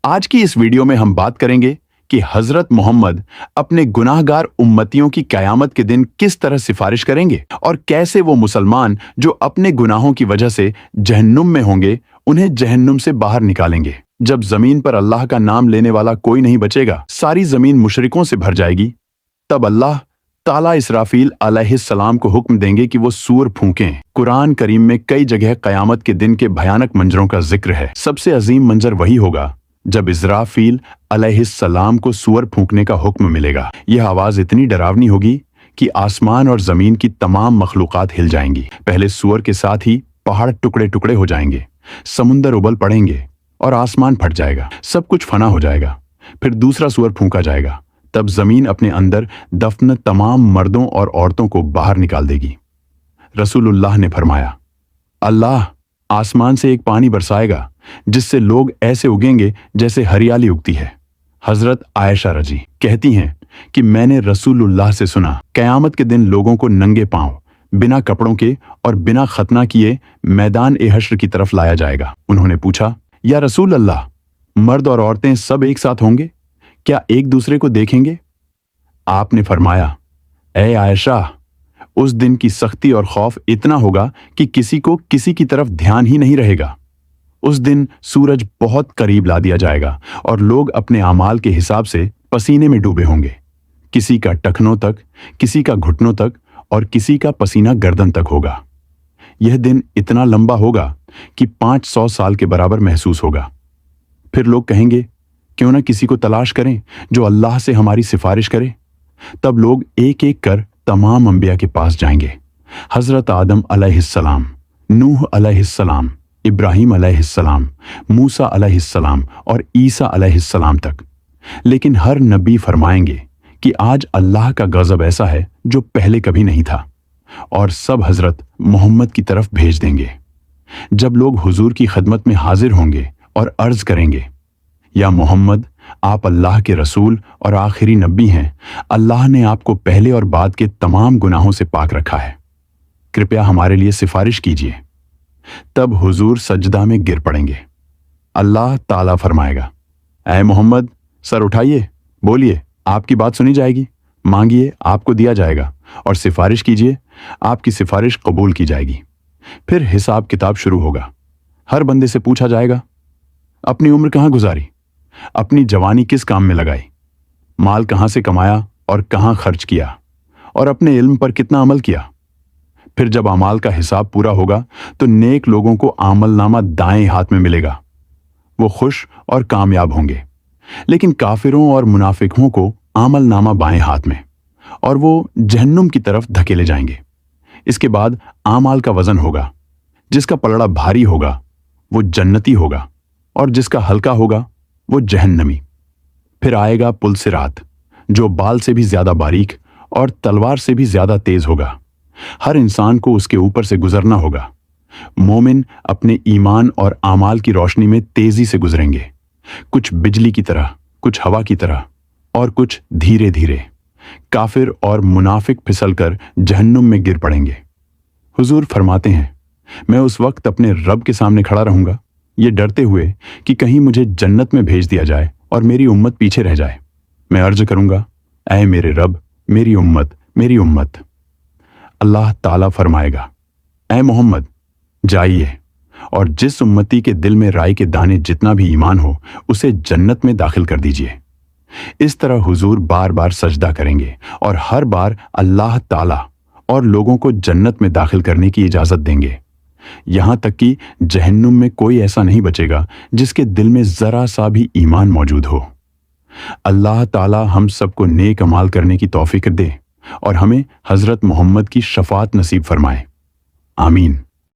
आज की इस वीडियो में हम बात करेंगे कि हजरत मोहम्मद अपने गुनाहगार उम्मतियों की क़यामत के दिन किस तरह सिफारिश करेंगे और कैसे वो मुसलमान जो अपने गुनाहों की वजह से जहन्नुम में होंगे उन्हें जहन्नुम से बाहर निकालेंगे। जब जमीन पर अल्लाह का नाम लेने वाला कोई नहीं बचेगा, सारी जमीन मुशरिकों से भर जाएगी, तब अल्लाह ताला इसराफील अलैहिस्सलाम को हुक्म देंगे कि वो सूर फूंकें। कुरान करीम में कई जगह क़यामत के दिन के भयानक मंजरों का जिक्र है। सबसे अजीम मंजर वही होगा जब इस्राफील अलैहिस्सलाम को सूअर फूंकने का हुक्म मिलेगा। यह आवाज इतनी डरावनी होगी कि आसमान और जमीन की तमाम मखलूकात हिल जाएंगी। पहले सूअर के साथ ही पहाड़ टुकड़े टुकड़े हो जाएंगे, समुंदर उबल पड़ेंगे और आसमान फट जाएगा, सब कुछ फना हो जाएगा। फिर दूसरा सूअर फूंका जाएगा, तब जमीन अपने अंदर दफन तमाम मर्दों और औरतों को बाहर निकाल देगी। रसूलुल्लाह ने फरमाया, अल्लाह आसमान से एक पानी बरसाएगा जिससे लोग ऐसे उगेंगे जैसे हरियाली उगती है। हजरत आयशा रजी कहती हैं कि मैंने रसूलुल्लाह से सुना, क़यामत के दिन लोगों को नंगे पांव, बिना कपड़ों के और बिना खतना किए मैदान ए हश्र की तरफ लाया जाएगा। उन्होंने पूछा, या रसूल अल्लाह, मर्द और औरतें सब एक साथ होंगे? क्या एक दूसरे को देखेंगे? आपने फरमाया, ए आयशा, उस दिन की सख्ती और खौफ इतना होगा कि किसी को किसी की तरफ ध्यान ही नहीं रहेगा। उस दिन सूरज बहुत करीब ला दिया जाएगा और लोग अपने आमाल के हिसाब से पसीने में डूबे होंगे। किसी का टखनों तक, किसी का घुटनों तक और किसी का पसीना गर्दन तक होगा। यह दिन इतना लंबा होगा कि 500 साल के बराबर महसूस होगा। फिर लोग कहेंगे, क्यों ना किसी को तलाश करें जो अल्लाह से हमारी सिफारिश करे। तब लोग एक एक कर तमाम अंबिया के पास जाएंगे, हजरत आदम अलैहिस्सलाम, नूह अलैहिस्सलाम, इब्राहिम अलैहिस्सलाम, मूसा अलैहिस्सलाम और ईसा अलैहिस्सलाम तक। लेकिन हर नबी फरमाएंगे कि आज अल्लाह का गज़ब ऐसा है जो पहले कभी नहीं था, और सब हजरत मोहम्मद की तरफ भेज देंगे। जब लोग हुजूर की खिदमत में हाजिर होंगे और अर्ज करेंगे, या मोहम्मद, आप अल्लाह के रसूल और आखिरी नबी हैं, अल्लाह ने आपको पहले और बाद के तमाम गुनाहों से पाक रखा है, कृपया हमारे लिए सिफारिश कीजिए। तब हुजूर सजदा में गिर पड़ेंगे। अल्लाह ताला फरमाएगा, ऐ मोहम्मद, सर उठाइए, बोलिए, आपकी बात सुनी जाएगी, मांगिए, आपको दिया जाएगा, और सिफारिश कीजिए, आपकी सिफारिश कबूल की जाएगी। फिर हिसाब किताब शुरू होगा। हर बंदे से पूछा जाएगा, अपनी उम्र कहाँ गुजारी, अपनी जवानी किस काम में लगाई, माल कहाँ से कमाया और कहाँ खर्च किया, और अपने इल्म पर कितना अमल किया। फिर जब अमाल का हिसाब पूरा होगा तो नेक लोगों को आमलनामा दाएं हाथ में मिलेगा, वो खुश और कामयाब होंगे। लेकिन काफिरों और मुनाफिकों को आमलनामा बाएं हाथ में, और वो जहन्नुम की तरफ धकेले जाएंगे। इसके बाद आमाल का वजन होगा, जिसका पलड़ा भारी होगा वो जन्नती होगा और जिसका हल्का होगा वो जहन्नमी। फिर आएगा पुल सिरात, जो बाल से भी ज्यादा बारीक और तलवार से भी ज्यादा तेज होगा। हर इंसान को उसके ऊपर से गुजरना होगा। मोमिन अपने ईमान और आमाल की रोशनी में तेजी से गुजरेंगे, कुछ बिजली की तरह, कुछ हवा की तरह और कुछ धीरे धीरे। काफिर और मुनाफिक फिसलकर जहन्नुम में गिर पड़ेंगे। हुजूर फरमाते हैं, मैं उस वक्त अपने रब के सामने खड़ा रहूंगा, ये डरते हुए कि कहीं मुझे जन्नत में भेज दिया जाए और मेरी उम्मत पीछे रह जाए। मैं अर्ज करूंगा, ऐ मेरे रब, मेरी उम्मत, मेरी उम्मत। अल्लाह ताला फरमाएगा, ऐ मोहम्मद, जाइए और जिस उम्मती के दिल में राई के दाने जितना भी ईमान हो उसे जन्नत में दाखिल कर दीजिए। इस तरह हुजूर बार बार सजदा करेंगे और हर बार अल्लाह ताला और लोगों को जन्नत में दाखिल करने की इजाजत देंगे। यहां तक कि जहन्नुम में कोई ऐसा नहीं बचेगा जिसके दिल में जरा सा भी ईमान मौजूद हो। अल्लाह ताला हम सबको नेक अमाल करने की तौफीक दे और हमें हजरत मोहम्मद की शफाअत नसीब फरमाए। आमीन।